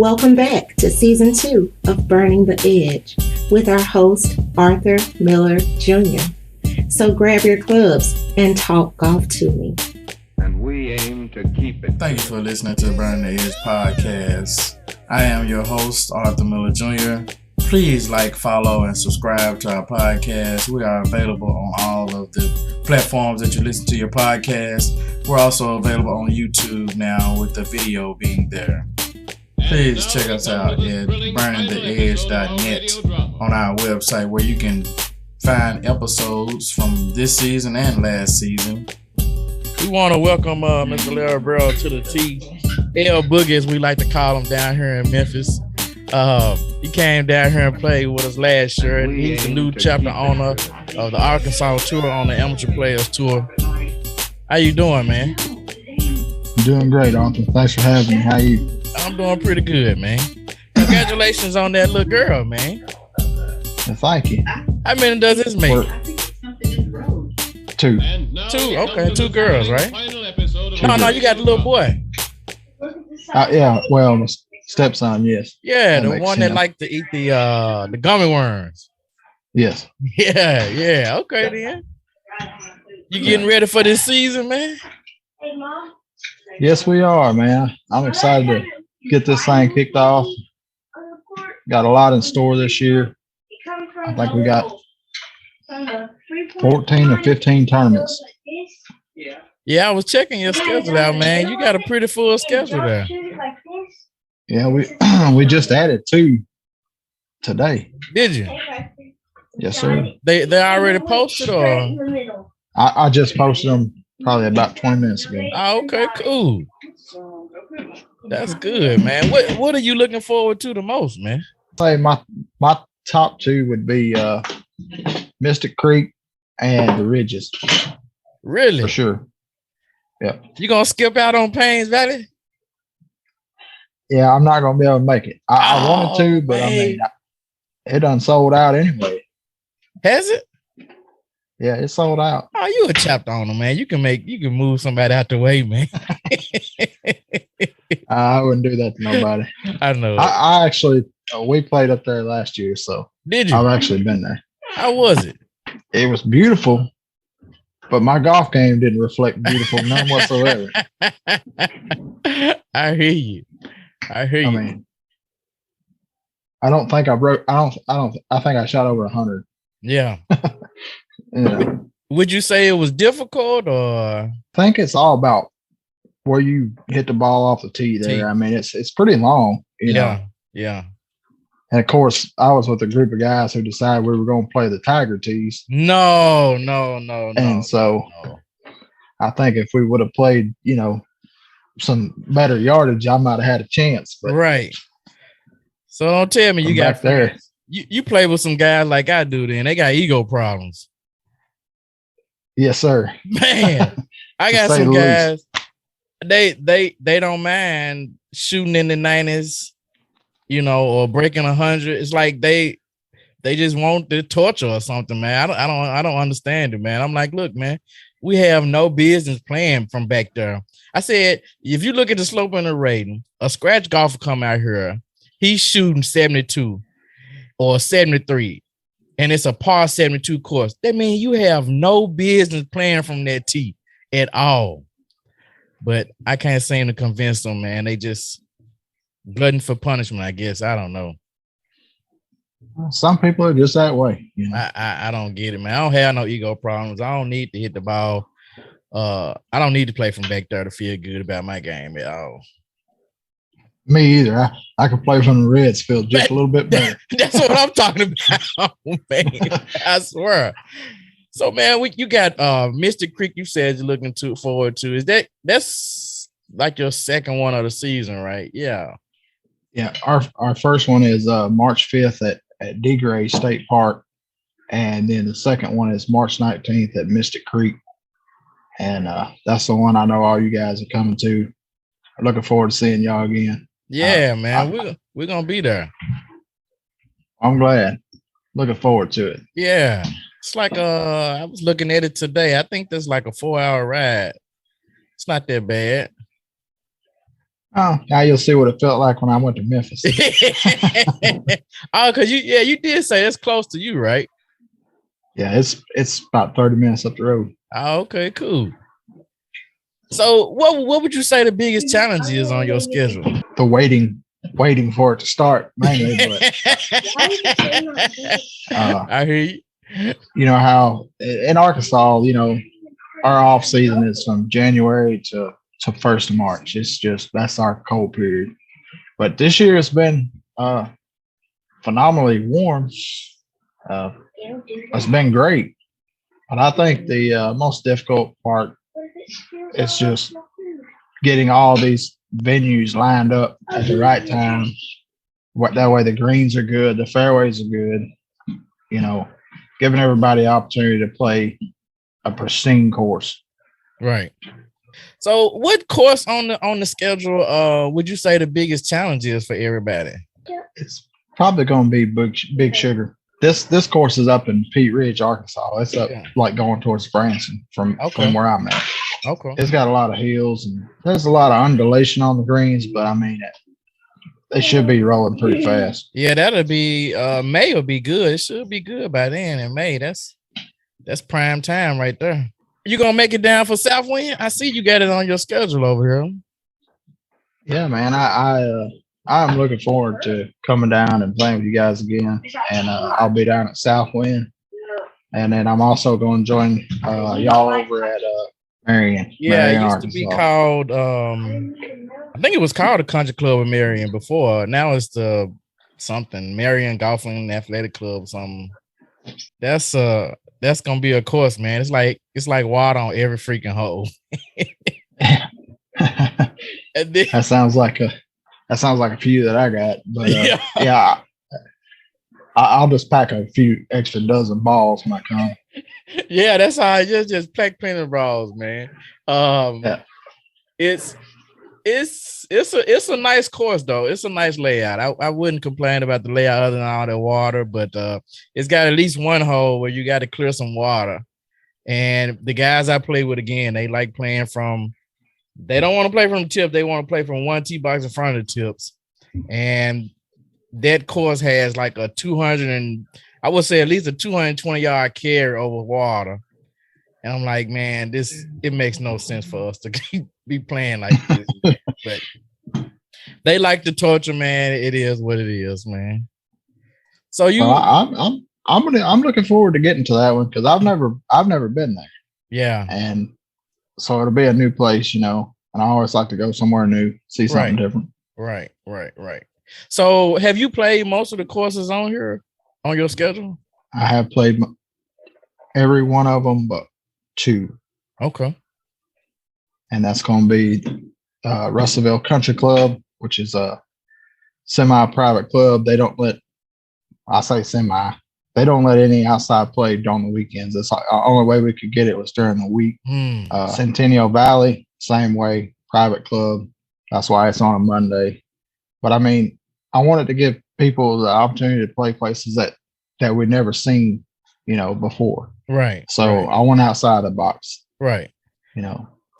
Welcome back to Season 2 of Burning the Edge with our host, Arthur Miller Jr. So grab your clubs and talk golf to me. And we aim to keep it. Thank you for listening to Burning the Edge podcast. I am your host, Arthur Miller Jr. Please like, follow, and subscribe to our podcast. We are available on all of the platforms that you listen to your podcast. We're also available on YouTube now with the video being there. Please check us out at burningtheedge.net on our website where you can find episodes from this season and last season. We want to welcome Mr. Larry Burrow to the T. L Boogie, as we like to call him down here in Memphis. He came down here and played with us last year. And he's the new chapter owner of the Arkansas Tour on the Amateur Players Tour. How you doing, man? I'm doing great, Arthur. Thanks for having me. How you? I'm doing pretty good, man. Congratulations on that little girl, man. Well, thank you. How many does this make? Two. Two? Okay, two girls, right? No, you got the little boy. Yeah, well, my stepson, yes. Yeah, That the makes one that sense. like to eat the gummy worms. Yes. Yeah. Okay, then. You getting ready for this season, man? Yes, we are, man. I'm excited to get this thing kicked off. Got a lot in store this year. I think we got 14 or 15 tournaments. Yeah, I was checking your schedule out, man. You got a pretty full schedule there. Yeah, we just added 2 today. Did you? Yes, sir. They already posted, or? I just posted them probably about 20 minutes ago. Oh, okay, cool. That's good, man. What are you looking forward to the most, man? Say my top 2 would be Mystic Creek and the Ridges. Really? For sure. Yeah. You gonna skip out on Paynes Valley? Yeah, I'm not gonna be able to make it. I wanted to, but man. I mean, it done sold out anyway. Has it? Yeah, it sold out. Oh, you a chapter owner, man. You can move somebody out the way, man. I wouldn't do that to nobody. I know. I actually, we played up there last year, so Did you? I've actually been there. How was it? It was beautiful, but my golf game didn't reflect beautiful none whatsoever. I hear you. I mean, I don't think I broke. I think I shot over 100. Yeah. Yeah. Would you say it was difficult, or? I think it's all about where you hit the ball off the tee there. I mean, it's pretty long, you know. Yeah. And of course, I was with a group of guys who decided we were going to play the Tiger tees. No. And so I think if we would have played, you know, some better yardage, I might have had a chance. But right. So don't tell me you got back there. You play with some guys like I do, then they got ego problems. Yes, sir. Man, I got some guys. They don't mind shooting in the 90s, you know, or breaking 100. It's like they just want the torture or something, man. I don't understand it, man. I'm like, look, man, we have no business playing from back there. I said, if you look at the slope and the rating, a scratch golfer come out here, he's shooting 72 or 73, and it's a par 72 course. That means you have no business playing from that tee at all. But I can't seem to convince them, man. They just glutton for punishment, I guess. I don't know. Some people are just that way. You know? I don't get it, man. I don't have no ego problems. I don't need to hit the ball. I don't need to play from back there to feel good about my game at all. Me either. I could play from the Reds field just a little bit better. That's what I'm talking about, man. I swear. So, man, you got Mystic Creek. You said you're looking forward to. That's like your second one of the season, right? Yeah. Yeah. Our first one is March 5th at DeGray State Park, and then the second one is March 19th at Mystic Creek, and that's the one I know all you guys are coming to. I'm looking forward to seeing y'all again. Yeah, man, we're gonna be there. I'm glad. Looking forward to it. Yeah, it's like I was looking at it today. I think that's like a 4-hour ride. It's not that bad. Oh, now you'll see what it felt like when I went to Memphis. Oh, because you did say it's close to you, right? Yeah, it's about 30 minutes up the road. Oh, okay, cool. So what would you say the biggest challenge is on your schedule? The waiting for it to start mainly, but I hear you. You know how in Arkansas, our off season is from January to 1st of March. It's just that's our cold period. But this year it's been phenomenally warm. It's been great. But I think the most difficult part is just getting all these venues lined up at the right time. That way the greens are good, the fairways are good, giving everybody opportunity to play a pristine course. Right. So what course on the schedule would you say the biggest challenge is for everybody? It's probably going to be Big Sugar. This course is up in Pete Ridge, Arkansas. It's up like going towards Branson from where I'm at. Okay. It's got a lot of hills and there's a lot of undulation on the greens, but I mean they should be rolling pretty fast. Yeah, that'll be May will be good. It should be good by then in May. That's prime time right there. You gonna make it down for Southwind? I see you got it on your schedule over here. Yeah, man. I'm looking forward to coming down and playing with you guys again. And I'll be down at Southwind. And then I'm also going to join y'all over at Marion. Yeah, Marion, it used Arkansas. to be called I think it was called the Country Club in Marion before. Now it's the something Marion Golfing Athletic Club or something. That's gonna be a course, man. It's like water on every freaking hole. That sounds like a few that I got, but yeah, I'll just pack a few extra dozen balls when I come. Yeah, that's how I just pack plenty of balls, man. Yeah. It's a nice course though. It's a nice layout. I wouldn't complain about the layout other than all the water, but it's got at least one hole where you got to clear some water. And the guys I play with, again, they like playing from. They don't want to play from the tip. They want to play from one tee box in front of the tips. And that course has like a 200 and I would say at least a 220-yard carry over water. And I'm like, man, it makes no sense for us to be playing like this. But they like the torture, man. It is what it is, man. So I'm looking forward to getting to that one because I've never been there. Yeah. And so it'll be a new place, and I always like to go somewhere new, see something different. Right. So have you played most of the courses on here on your schedule? I have played every one of them but 2. Okay. And that's going to be Russellville Country Club, which is a semi-private club. They don't let any outside play on the weekends. It's like the only way we could get it was during the week. Centennial Valley, same way, private club. That's why it's on a Monday. But I mean, I wanted to give people the opportunity to play places that we'd never seen, before. Right. So I went outside the box. Right.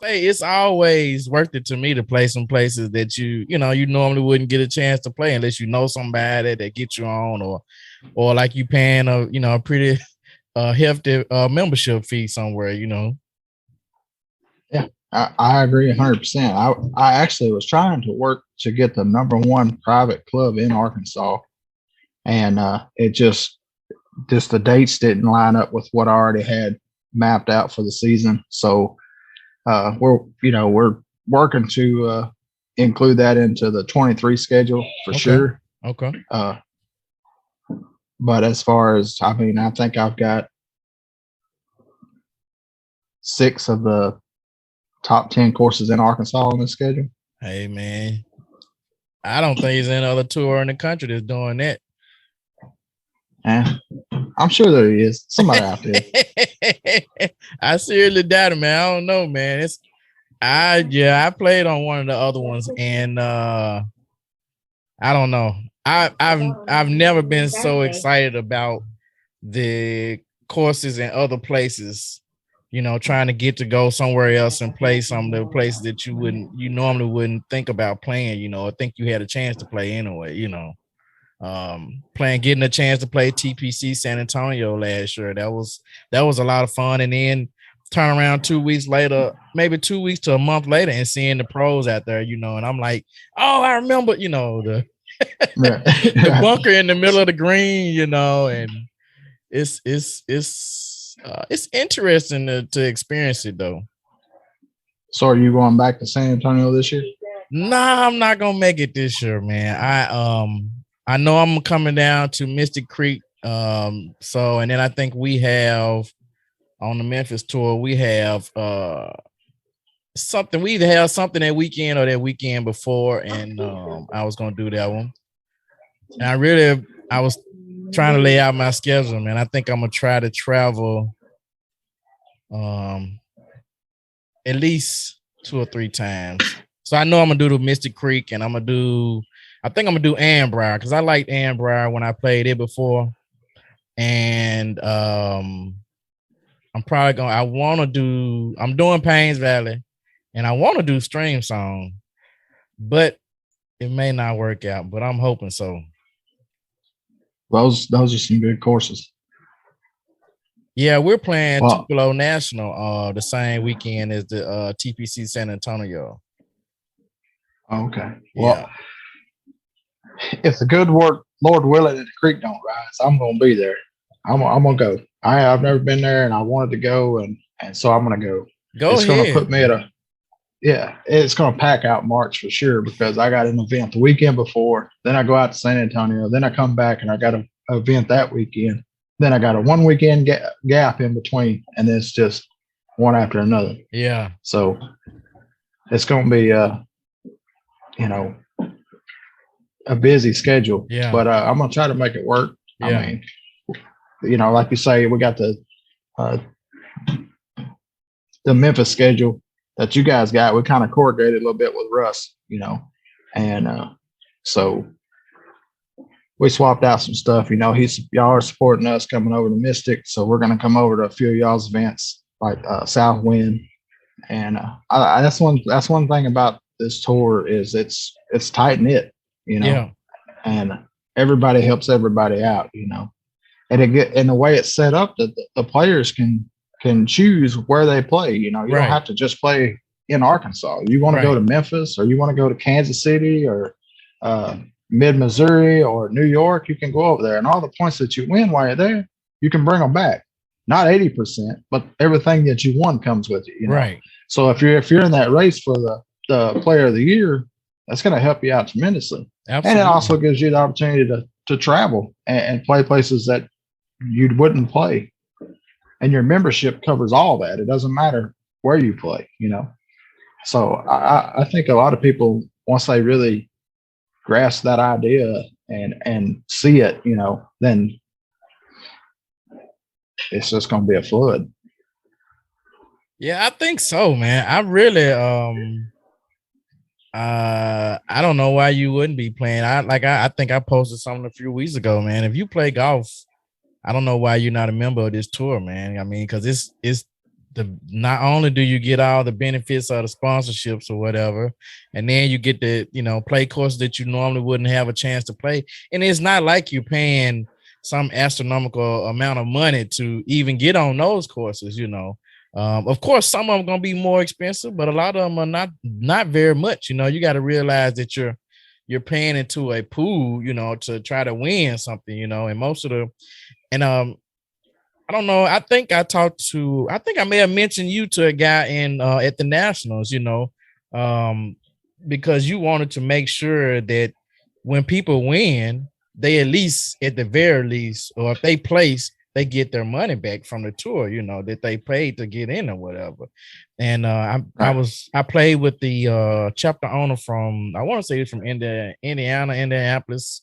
Hey, it's always worth it to me to play some places that you normally wouldn't get a chance to play unless you know somebody that get you on or like you paying a pretty hefty membership fee somewhere, Yeah, I agree 100%. I actually was trying to work to get the number 1 private club in Arkansas, and it just the dates didn't line up with what I already had mapped out for the season. So we're working to include that into the 23 schedule for sure. Okay. But as far as, I think I've got 6 of the top 10 courses in Arkansas on the schedule. Hey, man, I don't think there's any other tour in the country that's doing that. Yeah, I'm sure there is somebody out there. I seriously doubt it, man. I don't know, man. I played on one of the other ones, and I don't know. I've never been so excited about the courses in other places trying to get to go somewhere else and play some of the places that you normally wouldn't think about playing, or think you had a chance to play anyway, getting a chance to play TPC San Antonio last year. That was a lot of fun. And then turn around 2 weeks later, maybe 2 weeks to a month later, and seeing the pros out there, and I'm like, oh, I remember, the the bunker in the middle of the green, and it's interesting to experience it though. So are you going back to San Antonio this year? Nah, I'm not gonna make it this year, man. I know I'm coming down to Mystic Creek. And then I think we have on the Memphis tour, we have something. We either have something that weekend or that weekend before, and I was gonna do that one. And I was trying to lay out my schedule, man. I think I'm gonna try to travel at least 2 or 3 times. So I know I'm gonna do the Mystic Creek, and I think I'm gonna do Annbriar because I liked Annbriar when I played it before. And I'm doing Paynes Valley, and I want to do Stream Song, but it may not work out, but I'm hoping so. Those are some good courses. Yeah, we're playing Tupelo National the same weekend as the TPC San Antonio. Okay. Yeah. Well, if the good Lord willing and the creek don't rise, I'm gonna be there. I'm gonna go. I've never been there, and I wanted to go, and so I'm gonna go. It's ahead. Gonna put me it's gonna pack out March for sure because I got an event the weekend before. Then I go out to San Antonio. Then I come back and I got an event that weekend. Then I got a 1 weekend gap in between, and it's just one after another. Yeah. So it's gonna be a busy schedule. Yeah. But I'm gonna try to make it work. Yeah. I mean, like you say, we got the Memphis schedule that you guys got. We kind of coordinated a little bit with Russ, and so we swapped out some stuff. Y'all are supporting us coming over to Mystic, so we're gonna come over to a few of y'all's events like Southwind, and that's one thing about this tour is it's tight knit, Yeah. and everybody helps everybody out, and the way it's set up that the players can choose where they play. You don't have to just play in Arkansas. You want to go to Memphis, or you want to go to Kansas City, or mid Missouri, or New York. You can go over there, and all the points that you win while you're there, you can bring them back. Not 80%, but everything that you won comes with you. Right. So if you're in that race for the Player of the Year, that's going to help you out tremendously. Absolutely. And it also gives you the opportunity to travel and play places that you wouldn't play. And your membership covers all that. It doesn't matter where you play, So I think a lot of people, once they really grasp that idea and see it, then it's just going to be a flood. Yeah, I think so, man. I really, I don't know why you wouldn't be playing. I think I posted something a few weeks ago, man. If you play golf, I don't know why you're not a member of this tour, man. I mean, because it's not only do you get all the benefits of the sponsorships or whatever, and then you get to play courses that you normally wouldn't have a chance to play, and it's not like you're paying some astronomical amount of money to even get on those courses. Of course, some of them gonna be more expensive, but a lot of them are not very much. You got to realize that you're paying into a pool, to try to win something, and most of the. And I don't know. I think I may have mentioned you to a guy at the Nationals, because you wanted to make sure that when people win, they at the very least, or if they place, they get their money back from the tour, that they paid to get in or whatever. And I played with the chapter owner from, I want to say it's from Indiana, Indianapolis,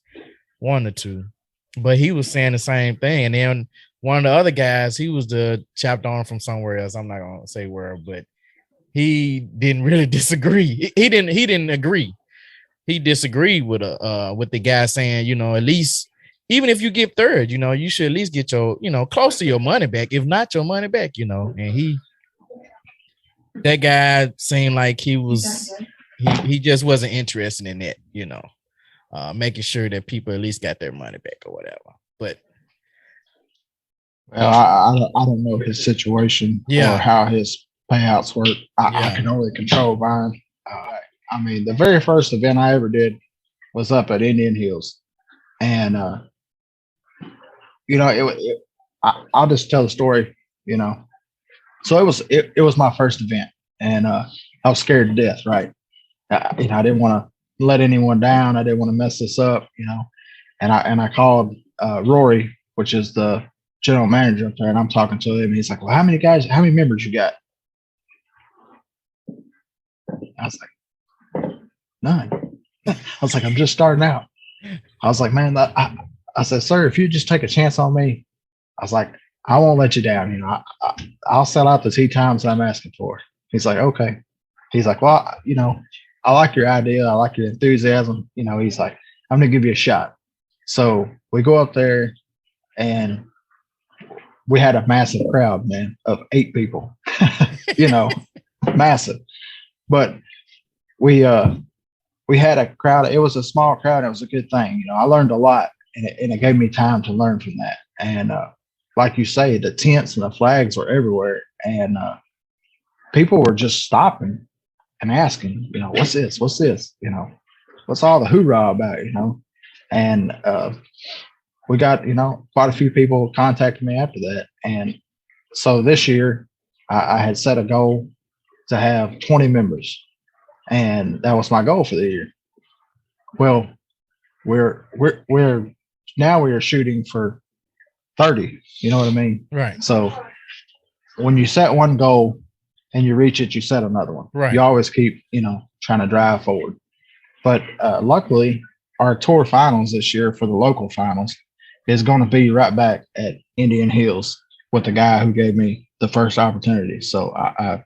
1 or 2. But he was saying the same thing. And then one of the other guys, he was the chapter owner from somewhere else. I'm not gonna say where, but he didn't really disagree. He didn't agree. He disagreed with the guy saying, at least even if you get third, you should at least get your, close to your money back, if not your money back, and that guy seemed like he just wasn't interested in it, making sure that people at least got their money back or whatever. But well, I don't know his situation or how his payouts work. I can only control mine. I mean, the very first event I ever did was up at Indian Hills, and I'll just tell the story. So it was my first event, and I was scared to death. Right, I didn't want to let anyone down. I didn't want to mess this up. And I called Rory, which is the general manager up there, and I'm talking to him. And he's like, "Well, how many members you got?" I was like, "None." I was like, "I'm just starting out." I was like, "Man," I said, "Sir, if you just take a chance on me," I was like, "I won't let you down. I'll sell out the tea times I'm asking for." He's like, "Okay." He's like, "Well, I like your idea. I like your enthusiasm." He's like, "I'm gonna give you a shot." So we go up there, and we had a massive crowd, man, of 8 people. Massive. But we had a crowd. It was a small crowd. It was a good thing. I learned a lot, and it gave me time to learn from that. And like you say, the tents and the flags were everywhere, and people were just stopping and asking, "What's this? What's this? What's all the hoorah about?" And we got quite a few people contacted me after that. And so this year I had set a goal to have 20 members, and that was my goal for the year. Well, we're now we are shooting for 30. You know what I mean? Right. So when you set one goal and you reach it, you set another one. Right. You always keep trying to drive forward. But luckily, our tour finals this year for the local finals is going to be right back at Indian Hills with the guy who gave me the first opportunity. So I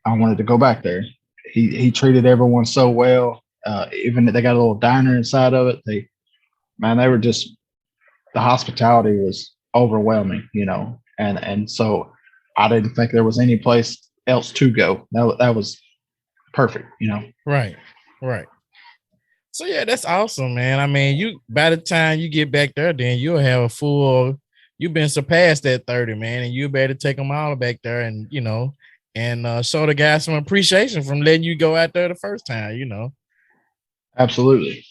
wanted to go back there. He treated everyone so well. Even they got a little diner inside of it. They were just, the hospitality was overwhelming, and so I didn't think there was any place else to go. That was perfect, Right. So yeah, that's awesome, man. I mean, by the time you get back there, then you'll have you've been surpassed that 30, man, and you'll be able to take them all back there and show the guys some appreciation from letting you go out there the first time, Absolutely.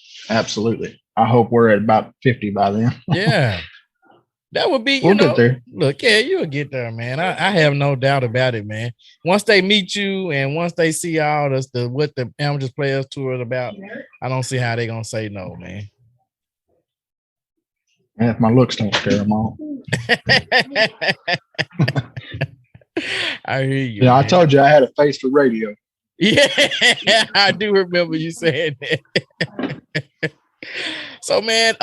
I hope we're at about 50 by then. Yeah. That would be, we'll get there. Look, yeah, you'll get there, man. I have no doubt about it, man. Once they meet you and once they see all what the Amateurs Players Tour is about, I don't see how they're gonna say no, man. And if my looks don't scare them off. I hear you. Yeah, man. I told you I had a face for radio. Yeah, I do remember you saying that. So, man,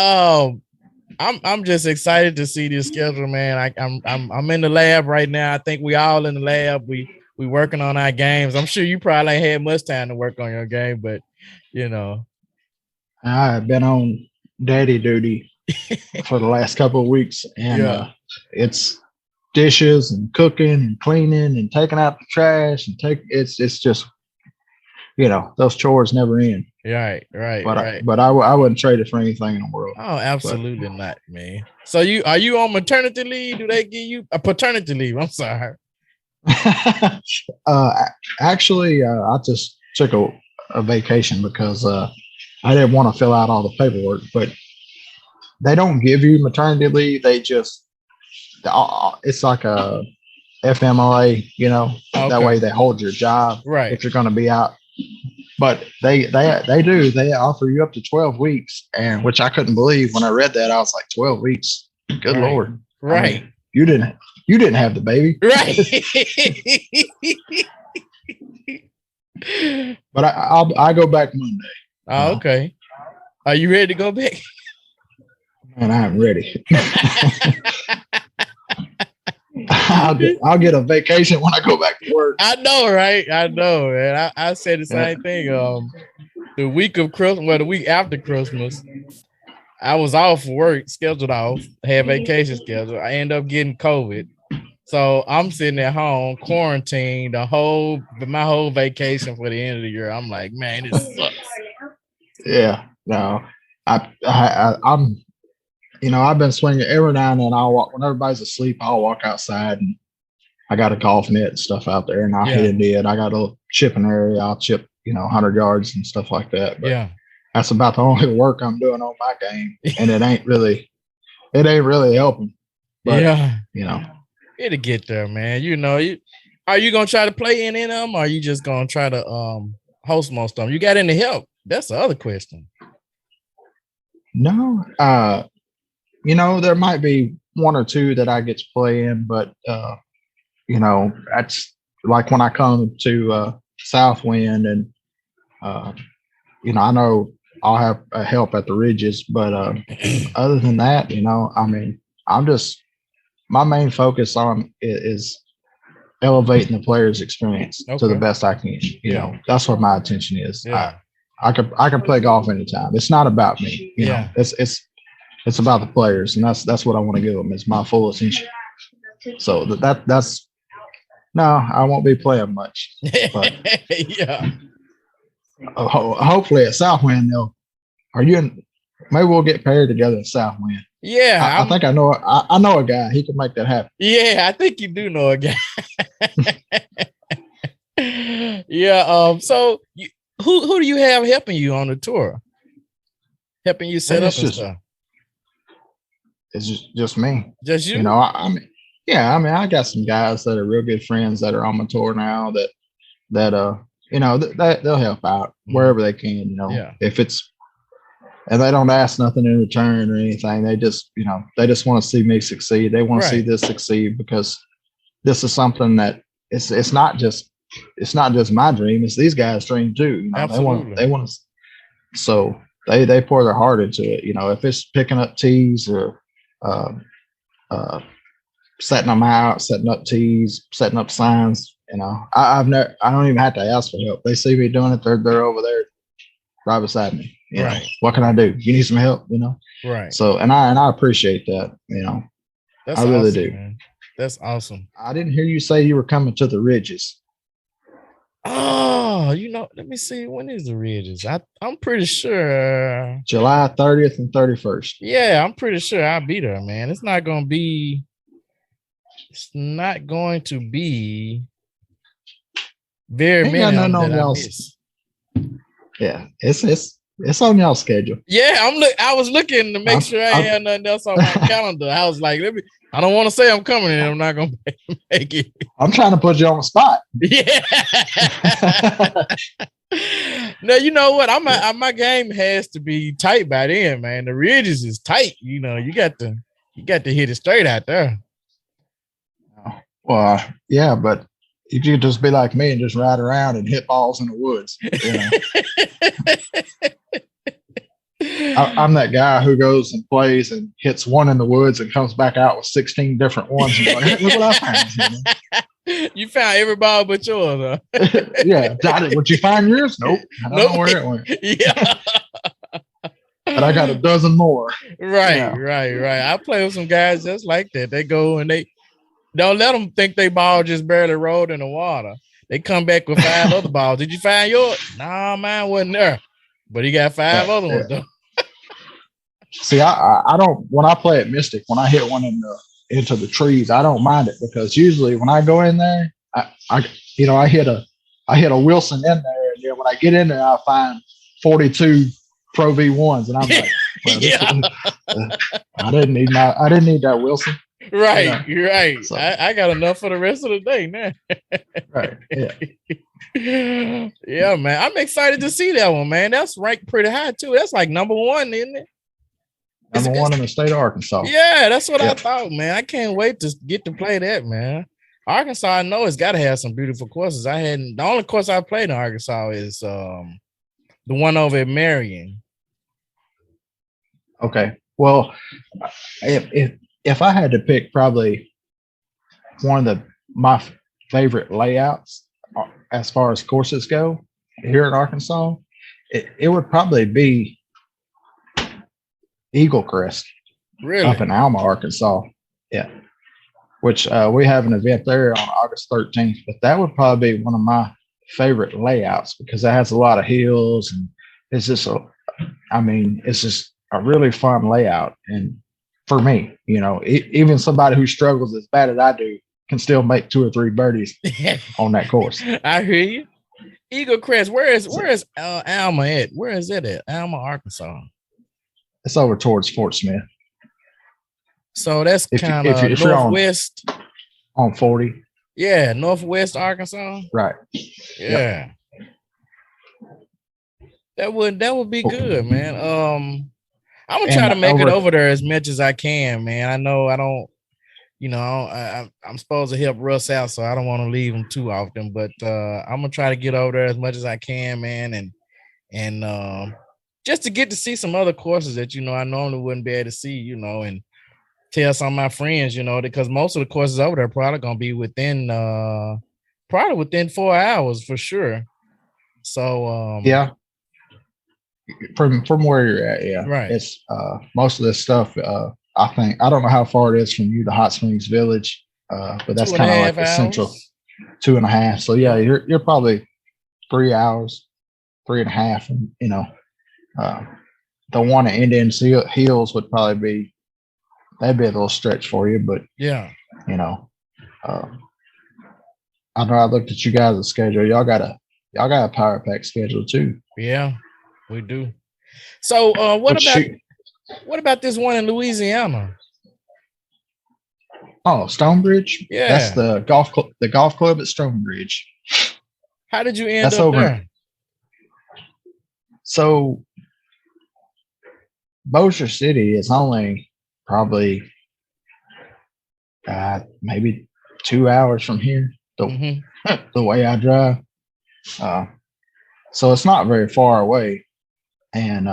I'm just excited to see this schedule, man. I'm in the lab right now. I think we all in the lab. We working on our games. I'm sure you probably ain't had much time to work on your game, but I've been on daddy duty for the last couple of weeks, and it's dishes and cooking and cleaning and taking out the trash and it's just those chores never end. Right. But I wouldn't trade it for anything in the world. Oh, absolutely not, man. So are you on maternity leave? Do they give you a paternity leave? I'm sorry. Actually, I just took a vacation because I didn't want to fill out all the paperwork. But they don't give you maternity leave. They just it's like a FMLA, Okay. That way they hold your job if you're going to be out. But they offer you up to 12 weeks, and which I couldn't believe when I read that. I was like, 12 weeks, good Lord, right? You didn't have the baby, right? But I go back Monday. Oh, okay. Are you ready to go back? Man, I am ready. I'll get a vacation when I go back to work. I know, right? I know, man. I said the same thing. The week of Christmas, the week after Christmas, I was off for work, scheduled off, had vacation scheduled. I ended up getting COVID. So I'm sitting at home, quarantined my whole vacation for the end of the year. I'm like, man, this sucks. Yeah, no, I'm, I've been swinging every now and then. I'll walk when everybody's asleep. I'll walk outside and I got a golf net and stuff out there, and I'll hit into it. I got a chipping area. I'll chip, 100 yards and stuff like that. But that's about the only work I'm doing on my game, and it ain't really helping. But, it'll get there, man. Are you gonna try to play in them, or are you just gonna try to host most of them? You got any help? That's the other question. No, there might be one or two that I get to play in, but that's like when I come to Southwind, and I know I'll have a help at the Ridges, but other than that, I'm just, my main focus on is elevating the player's experience to the best I can. That's what my attention is. I can play golf anytime. It's not about me. It's about the players, and that's what I want to give them. It's my full attention. So that's no, I won't be playing much. But hopefully at Southwind maybe we'll get paired together at Southwind. Yeah, I think I know a guy. He can make that happen. Yeah, I think you do know a guy. So who do you have helping you on the tour? Helping you set up and stuff? It's just me. Just you? I got some guys that are real good friends that are on my tour now that they'll help out wherever they can, if it's, and they don't ask nothing in return or anything. They just want to see me succeed. They want to see this succeed, because this is something that it's not just my dream. It's these guys' dream too. Absolutely. They want to, so they pour their heart into it. If it's picking up tees or setting them out, setting up tees, setting up signs. I don't even have to ask for help. They see me doing it. They're over there right beside me. Right. What can I do? You need some help, Right. So, and I appreciate that, That's I really awesome, do. Man. That's awesome. I didn't hear you say you were coming to the Ridges. Oh, let me see. When is the Ridges? I'm pretty sure July 30th and 31st. Yeah, I'm pretty sure I'll be there, man. It's not going to be very many that I miss. Yeah, it's on y'all schedule. Yeah, I was looking to make sure I had nothing else on my calendar. I was like, I don't want to say I'm coming and I'm not gonna make it. I'm trying to put you on the spot. Yeah. No, you know what? My game has to be tight by then, man. The Ridges is tight. You got to hit it straight out there. Well, yeah, but you could just be like me and just ride around and hit balls in the woods. I'm that guy who goes and plays and hits one in the woods and comes back out with 16 different ones. And like, hey, look what I found. You found every ball but yours, huh? Yeah. Would you find yours? Nope. I don't know where it went. Yeah. But I got a dozen more. Right. I play with some guys just like that. They go and they don't let them think they ball just barely rolled in the water. They come back with 5 other balls. Did you find yours? Nah, mine wasn't there. But he got 5 other ones though. See, I don't, when I play at Mystic, when I hit one into the trees, I don't mind it, because usually when I go in there, I hit a Wilson in there, and then when I get in there, I find 42 Pro V1s, and I'm like, I didn't need that Wilson. Right, you're right. So, I got enough for the rest of the day now. Right. Yeah. Yeah, man. I'm excited to see that one, man. That's ranked pretty high too. That's like number 1, isn't it? Number 1 in the state of Arkansas. Yeah, that's what I thought, man. I can't wait to get to play that, man. Arkansas, I know it's got to have some beautiful courses. The only course I played in Arkansas is the one over at Marion. Okay. Well, if I had to pick probably one of my favorite layouts as far as courses go here in Arkansas, it would probably be Eagle Crest, really, up in Alma, Arkansas. Yeah. which we have an event there on August 13th. But that would probably be one of my favorite layouts because it has a lot of hills and it's just it's just a really fun layout. And for me, even somebody who struggles as bad as I do can still make 2 or 3 birdies on that course. I hear you. Eagle Crest, where is Alma at? Where is it at? Alma, Arkansas. It's over towards Fort Smith. So that's kind of northwest on 40. Yeah, northwest Arkansas. Right. Yeah. Yep. That would be good, man. I'm gonna try to make it over there as much as I can, man. I know I don't, I'm supposed to help Russ out, so I don't want to leave him too often. But I'm gonna try to get over there as much as I can, man, and just to get to see some other courses that I normally wouldn't be able to see, and tell some of my friends, because most of the courses over there are probably gonna be within 4 hours for sure. So yeah. From where you're at, yeah. Right. It's most of this stuff, I don't know how far it is from you to Hot Springs Village, but that's kind of like the central 2.5. So yeah, you're probably 3 hours, 3.5, and the one at Indian Hills would probably that'd be a little stretch for you, but yeah, I know I looked at you guys' schedule. Y'all got a power pack schedule too. Yeah, we do. So what about this one in Louisiana? Oh, Stonebridge? Yeah. That's the golf club at Stonebridge. How did you end up there? So Bossier City is only probably maybe 2 hours from here, the way I drive. So it's not very far away. And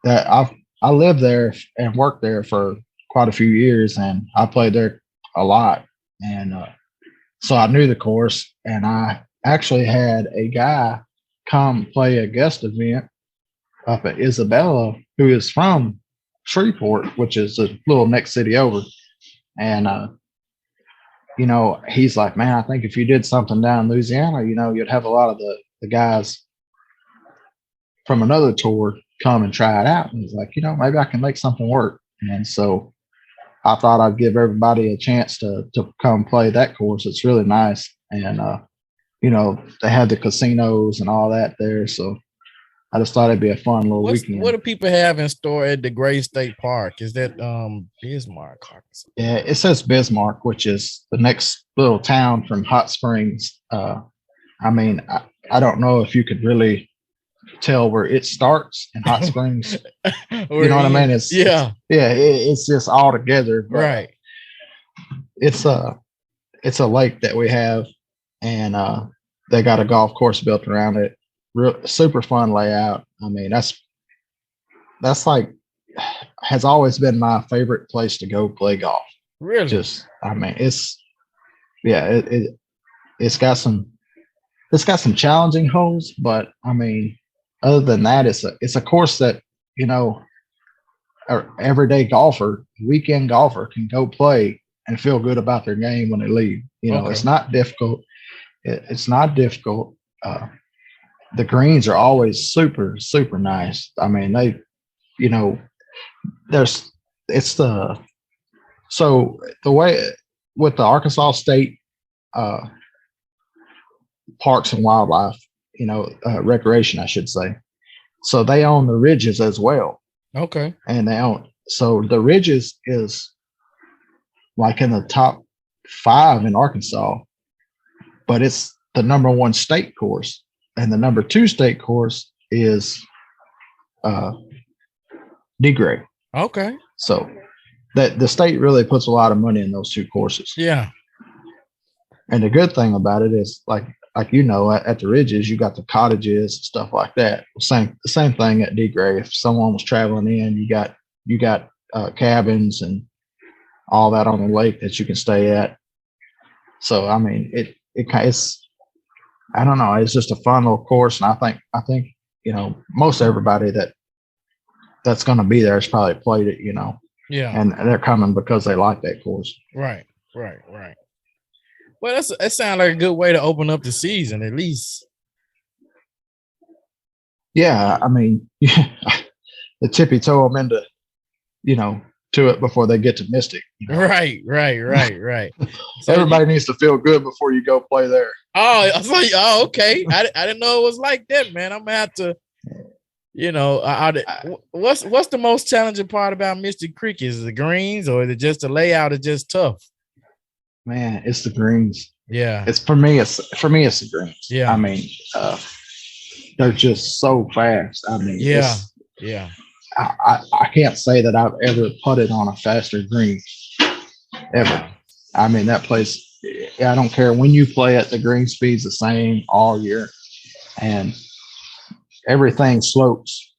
that I lived there and worked there for quite a few years, and I played there a lot. And so I knew the course, and I actually had a guy come play a guest event up at Isabella, who is from Shreveport, which is a little next city over. And he's like, man, I think if you did something down in Louisiana, you'd have a lot of the guys from another tour come and try it out. And he's like, maybe I can make something work. And so I thought I'd give everybody a chance to come play that course. It's really nice. And, they had the casinos and all that there. So I just thought it'd be a fun little weekend. What do people have in store at the Gray State Park? Is that Bismarck, Arkansas? Yeah, it says Bismarck, which is the next little town from Hot Springs. I don't know if you could really tell where it starts in Hot Springs. You know what I mean? It's just all together. Right. It's a lake that we have, and they got a golf course built around it. Super fun layout. I mean, that's like has always been my favorite place to go play golf. Really? It's got some challenging holes, but I mean, other than that, it's a course that everyday golfer, weekend golfer can go play and feel good about their game when they leave. It's not difficult. It's not difficult. The greens are always super, super nice. I mean, so the way with the Arkansas State Parks and Wildlife, recreation, I should say. So they own the Ridges as well. Okay. And so the Ridges is like in the top 5 in Arkansas, but it's the number 1 state course. And the number 2 state course is DeGray. Okay. So that the state really puts a lot of money in those 2 courses. Yeah. And the good thing about it is like at the Ridges, you got the cottages and stuff like that. The same thing at DeGray. If someone was traveling in, you got cabins and all that on the lake that you can stay at. So I mean, it's I don't know. It's just a fun little course, and I think most everybody that's going to be there has probably played it. Yeah. And they're coming because they like that course. Right. Right. Well, that sounds like a good way to open up the season, at least. Yeah, I mean, the tippy toe them into, to it before they get to Mystic. Right. So everybody needs to feel good before you go play there. Oh, I was like, okay. I didn't know it was like that, man. I'm gonna have to, what's the most challenging part about Mystic Creek? Is it the greens, or is it just the layout is just tough? Man, it's the greens. Yeah, it's for me. It's the greens. Yeah, I mean, they're just so fast. I mean, yeah. I can't say that I've ever putted on a faster green ever. I mean, that place, I don't care when you play it, the green speed's the same all year, and everything slopes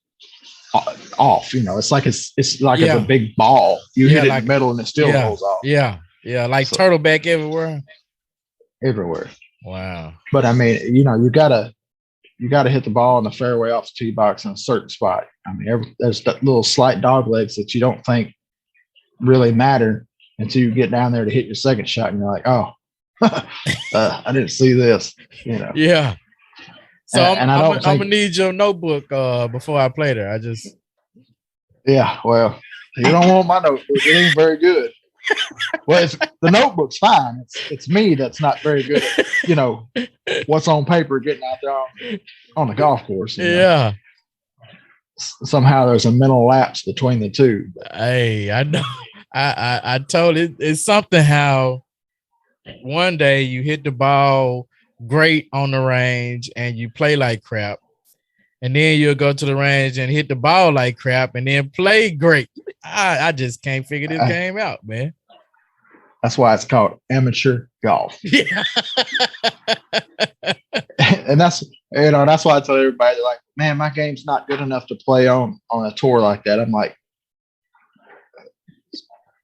off. It's like it's like it's a big ball. You hit it in the middle and it still rolls off. Yeah, like turtleback everywhere. Wow. But I mean, you gotta hit the ball in the fairway off the tee box in a certain spot. I mean, there's that little slight dog legs that you don't think really matter until you get down there to hit your second shot, and you're like, oh, I didn't see this. Yeah. So I'm gonna need your notebook before I play there. Yeah, well, you don't want my notebook. It ain't very good. Well, the notebook's fine. It's me that's not very good at, what's on paper getting out there on the golf course. Yeah. Somehow there's a mental lapse between the two. Hey, I know. I told it. It's something how one day you hit the ball great on the range and you play like crap. And then you'll go to the range and hit the ball like crap and then play great. I just can't figure this game out, man. That's why it's called amateur golf. Yeah. And that's why I tell everybody, like, man, my game's not good enough to play on a tour like that. I'm like,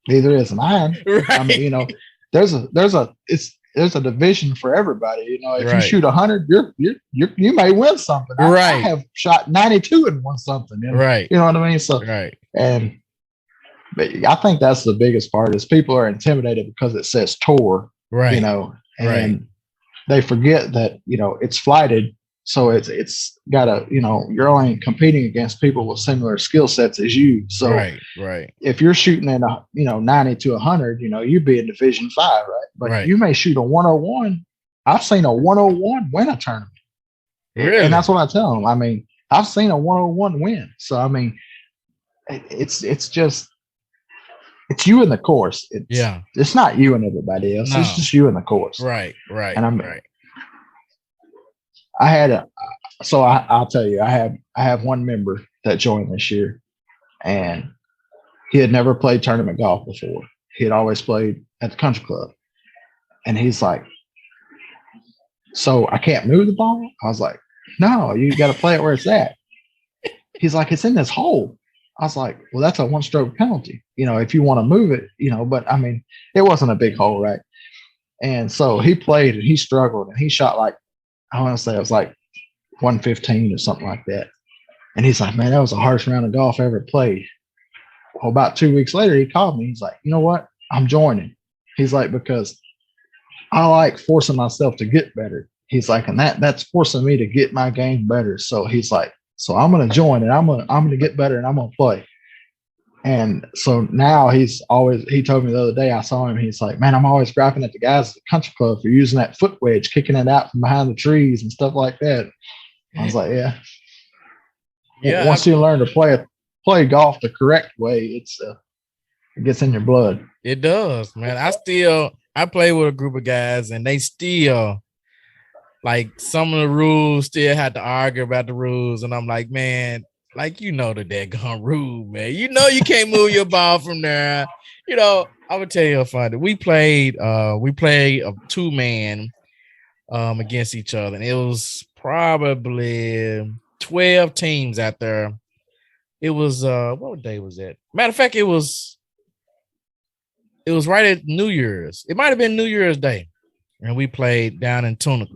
neither is mine. Right. I mean, there's a division for everybody. If you shoot 100, you may win something. I have shot 92 and won something. Right. You know what I mean? So, but I think that's the biggest part is people are intimidated because it says tour, right? And they forget that, it's flighted. So it's got you're only competing against people with similar skill sets as you. So right. If you're shooting at 90 to 100, you'd be in Division 5, right? But you may shoot a 101. I've seen a 101 win a tournament. Really? And that's what I tell them. I mean, I've seen a 101 win. So I mean, it's you in the course. It's not you and everybody else. No. It's just you in the course. Right. And I'll tell you, I have one member that joined this year, and he had never played tournament golf before. He had always played at the country club, and he's like, "So I can't move the ball?" I was like, "No, you got to play it where it's at." He's like, "It's in this hole." I was like, "Well, that's a 1-stroke penalty, if you want to move it, but I mean, it wasn't a big hole, right?" And so he played and he struggled and he shot like, I want to say it was like 115 or something like that. And he's like, "Man, that was the hardest round of golf I ever played." Well, about 2 weeks later, he called me. He's like, "You know what? I'm joining." He's like, "Because I like forcing myself to get better." He's like, "And that's forcing me to get my game better." So he's like, "So I'm going to join and I'm going to get better and I'm going to play." And so now he told me the other day, I saw him. He's like, "Man, I'm always griping at the guys at the country club for using that foot wedge, kicking it out from behind the trees and stuff like that." I was like, yeah. Once you learn to play golf the correct way, it gets in your blood. It does, man. I play with a group of guys and they still, like, some of the rules still had to argue about the rules. And I'm like, man, like, the daggone rule, man. You can't move your ball from there. I would tell you a funny. We played a 2-man against each other, and it was probably 12 teams out there. It was what day was that? Matter of fact, it was right at New Year's. It might have been New Year's Day, and we played down in Tunica.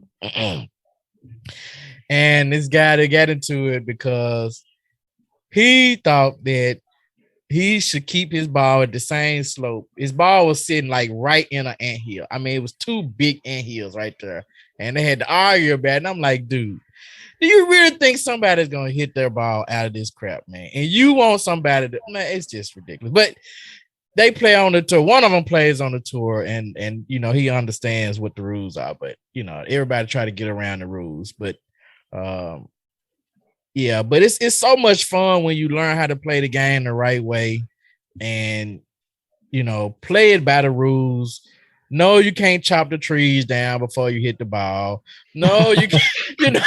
And this guy, they got into it because he thought that he should keep his ball at the same slope. His ball was sitting like right in an anthill. I mean, it was 2 big anthills right there. And they had to argue about it. And I'm like, dude, do you really think somebody's going to hit their ball out of this crap, man? And you want somebody to, man, it's just ridiculous. But they play on the tour. One of them plays on the tour, and you know, he understands what the rules are. But, you know, everybody try to get around the rules. But, yeah, but it's so much fun when you learn how to play the game the right way and, you know, play it by the rules. No, you can't chop the trees down before you hit the ball. No, you can't,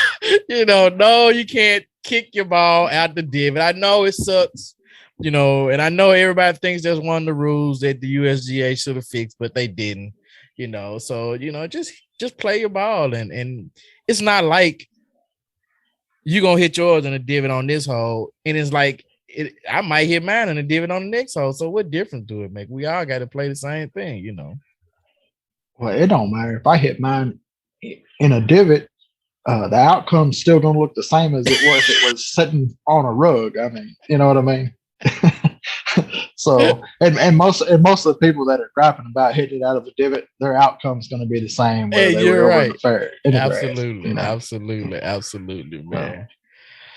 no, you can't kick your ball out the divot. I know it sucks, you know, and I know everybody thinks that's one of the rules that the USGA should have fixed, but they didn't, you know. So, you know, just play your ball, and it's not like you're gonna hit yours in a divot on this hole, and it's like I might hit mine in a divot on the next hole. So what difference do it make? We all got to play the same thing, you know. Well, it don't matter if I hit mine in a divot. The outcome's still gonna look the same as it was if it was sitting on a rug. I mean, you know what I mean. So, and most of the people that are griping about hitting it out of a divot, their outcome's going to be the same. Hey, you're right. Absolutely, grass, you know? absolutely, man.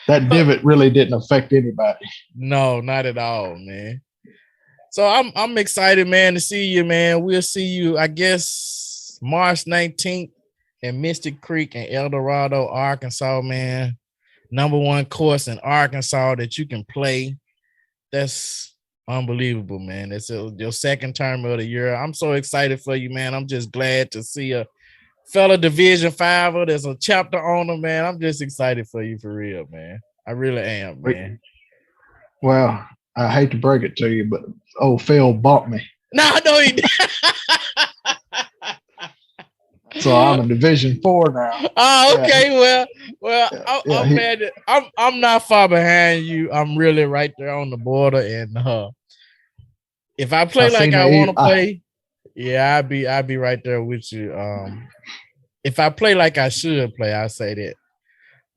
That divot really didn't affect anybody. No, not at all, man. So I'm excited, man, to see you, man. We'll see you, I guess, March 19th in Mystic Creek in El Dorado, Arkansas, man. #1 course in Arkansas that you can play. That's unbelievable, man. It's your second term of the year. I'm so excited for you, man. I'm just glad to see a fellow Division 5er. There's a chapter owner, man. I'm just excited for you for real, man. I really am, man. Well, I hate to break it to you, but old Phil bought me. No, he didn't. So I'm in Division 4 now. Oh, okay. Yeah. I'm mad that I'm not far behind you. I'm really right there on the border, and if I play like I want to play, yeah, I'd be right there with you. If I play like I should play, I say that.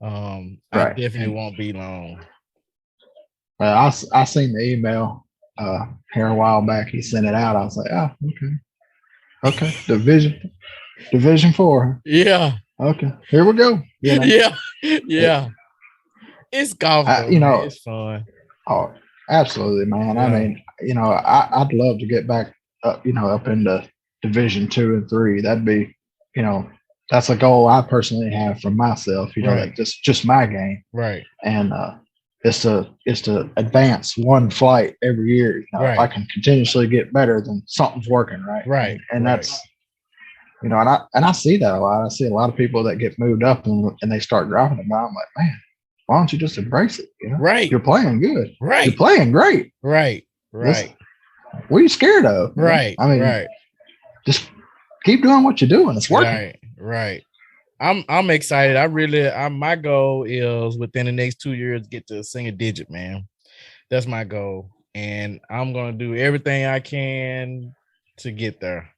I definitely won't be long. Well, I seen the email here a while back. He sent it out. I was like, okay, Division 4. Yeah. Okay, here we go. You know? Yeah. It's golf. You know, man. It's fun. Oh, absolutely, man. Yeah. I mean, you know, I'd love to get back up, you know, up into Division 2 and 3. That'd be, you know, that's a goal I personally have for myself. You know, like just my game. Right. And it's to advance one flight every year. You know, if I can continuously get better, then something's working, right? Right. And that's, you know, and I see that a lot. I see a lot of people that get moved up and they start dropping the ball. I'm like, man, why don't you just embrace it? You know? Right. You're playing good. Right. You're playing great. Right. What are you scared of? Right. I mean, just keep doing what you're doing. It's working. Right. I'm excited. My goal is within the next 2 years get to a single digit, man. That's my goal. And I'm going to do everything I can to get there.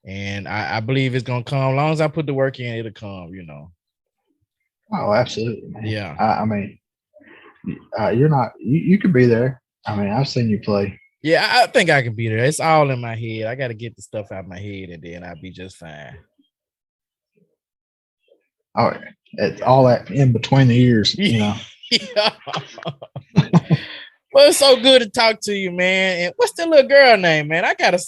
And I believe it's going to come. As long as I put the work in, it'll come, you know. Oh, absolutely, man. Yeah. I mean, you could be there. I mean, I've seen you play. Yeah, I think I can be there. It's all in my head. I got to get the stuff out of my head, and then I'll be just fine. Oh, it's all that in between the ears, you know. Yeah. Well, it's so good to talk to you, man. And what's the little girl name, man? I got to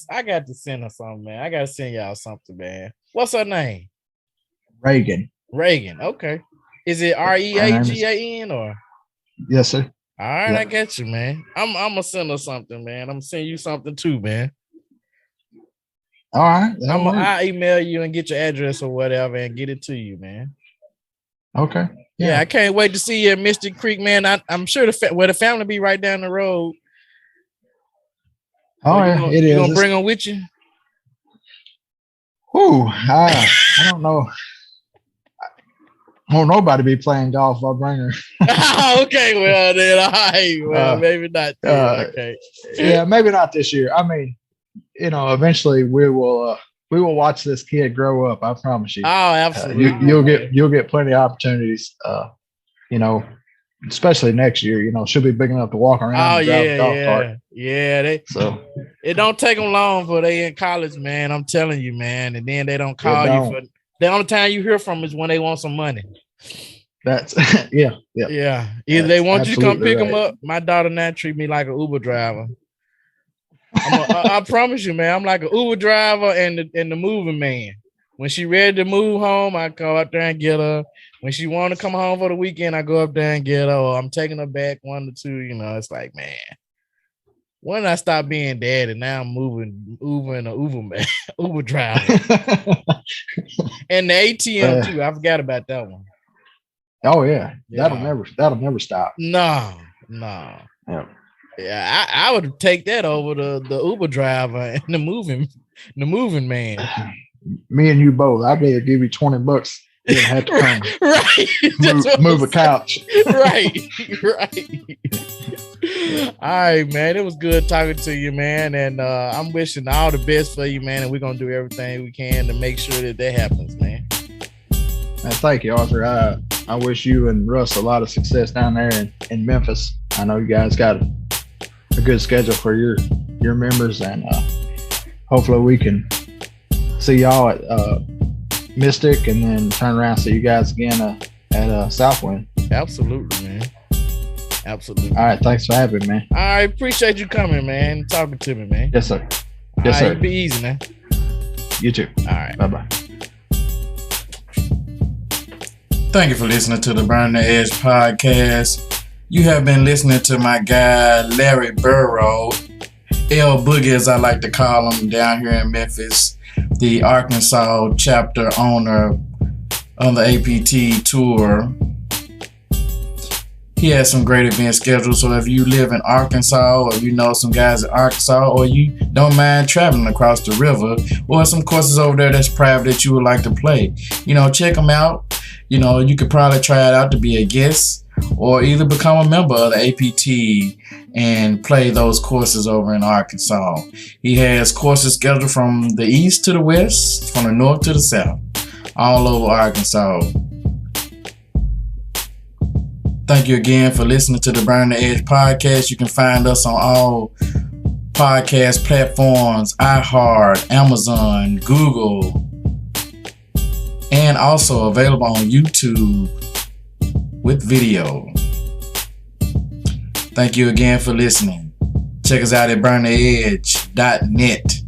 send her something, man. I got to send y'all something, man. What's her name? Reagan. Okay. Is it Reagan or? Yes, sir. All right, I get you, man. I'm gonna send her something, man. I'm gonna send you something too, man. All right. I'll email you and get your address or whatever and get it to you, man. Okay. Yeah, I can't wait to see you at Mystic Creek, man. I'm sure where the family be right down the road. Oh, yeah, it is. You gonna bring them with you? Ooh, I don't know. I don't know nobody be playing golf if I bring her. Okay, well then, all right. Well, maybe not. Okay. Yeah, maybe not this year. I mean, you know, eventually we will watch this kid grow up. I promise you. Oh, absolutely. You'll get plenty of opportunities. You know, especially next year. You know, she'll be big enough to walk around. Oh, and drive a golf cart. Yeah, it don't take them long for they in college, man. I'm telling you, man. And then they don't call you for the only time you hear from is when they want some money. That's yeah. Either they want you to come pick them up. My daughter now treat me like an Uber driver. I promise you, man. I'm like an Uber driver and the moving man. When she ready to move home, I go up there and get her. When she want to come home for the weekend, I go up there and get her. Or I'm taking her back 1 to 2. You know, it's like, man, when did I stop being dad and now I'm moving an Uber man, Uber driver, and the ATM too. I forgot about that one. Oh yeah. That'll never stop. No. Yeah, I would take that over the Uber driver and the moving man. Me and you both. I'd rather give you $20. You didn't have to come. Right. Move a couch. Right. All right, man. It was good talking to you, man. And I'm wishing all the best for you, man. And we're gonna do everything we can to make sure that happens, man. And thank you, Arthur. I wish you and Russ a lot of success down there in Memphis. I know you guys got a good schedule for your members, and hopefully we can see y'all at Mystic and then turn around and see you guys again at Southwind. Absolutely, man. Absolutely. All right, thanks for having me, man. I appreciate you coming, man. Talking to me, man. Yes, sir. Yes, sir. Be easy, man. You too. All right. Bye-bye. Thank you for listening to the Burn the Edge podcast. You have been listening to my guy, Larry Burrow, L Boogie, as I like to call him, down here in Memphis, the Arkansas chapter owner on the APT tour. He has some great events scheduled, so if you live in Arkansas, or you know some guys in Arkansas, or you don't mind traveling across the river, or some courses over there that's private that you would like to play, check them out. You could probably try it out to be a guest, or either become a member of the APT and play those courses over in Arkansas. He has courses scheduled from the east to the west, from the north to the south, all over Arkansas. Thank you again for listening to the Burn the Edge podcast. You can find us on all podcast platforms, iHeart, Amazon, Google, and also available on YouTube with video. Thank you again for listening. Check us out at burntheedge.net.